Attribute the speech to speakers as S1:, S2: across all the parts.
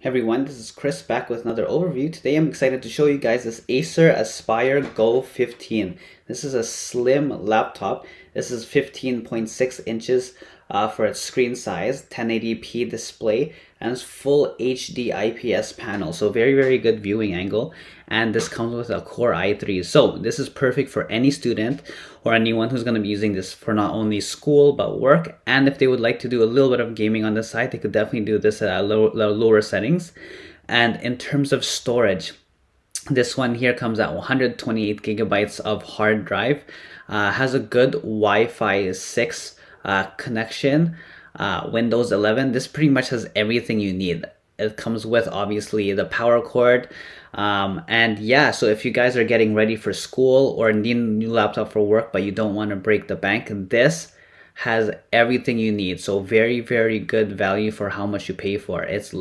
S1: Hey everyone, this is Chris back with another overview. Today I'm excited to show you guys this Acer Aspire Go 15. This is a slim laptop. This is 15.6 inches for its screen size, 1080p display, and it's full HD IPS panel. So very good viewing angle. And this comes with a Core i3. So this is perfect for any student or anyone who's going to be using this for not only school but work. And if they would like to do a little bit of gaming on the side, they could definitely do this at lower settings. And in terms of storage, this one here comes at 128 gigabytes of hard drive, has a good Wi-Fi 6 connection, Windows 11. This pretty much has everything you need. It comes with obviously the power cord, and yeah, so if you guys are getting ready for school or need a new laptop for work but you don't want to break the bank, this has everything you need. So very good value for how much you pay for it. It's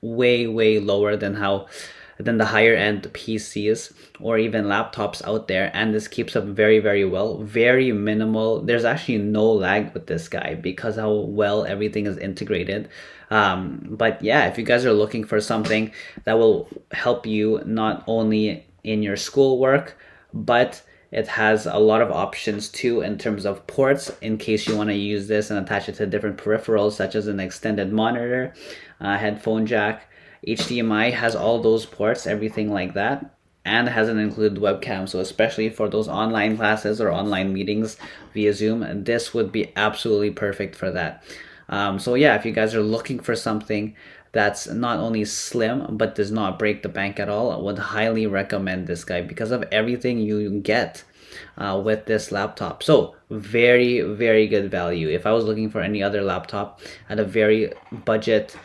S1: way lower than the higher end PCs or even laptops out there, and this keeps up very well. Very minimal. There's actually no lag with this guy because how well everything is integrated. But yeah, if you guys are looking for something that will help you not only in your schoolwork, but it has a lot of options too in terms of ports in case you want to use this and attach it to different peripherals such as an extended monitor, headphone jack. HDMI has all those ports, everything like that, and has an included webcam. So especially for those online classes or online meetings via Zoom, this would be absolutely perfect for that. So yeah, if you guys are looking for something that's not only slim but does not break the bank at all, I would highly recommend this guy because of everything you get with this laptop. So very good value. If I was looking for any other laptop at a very budget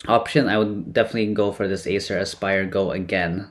S1: option, I would definitely go for this Acer Aspire Go again.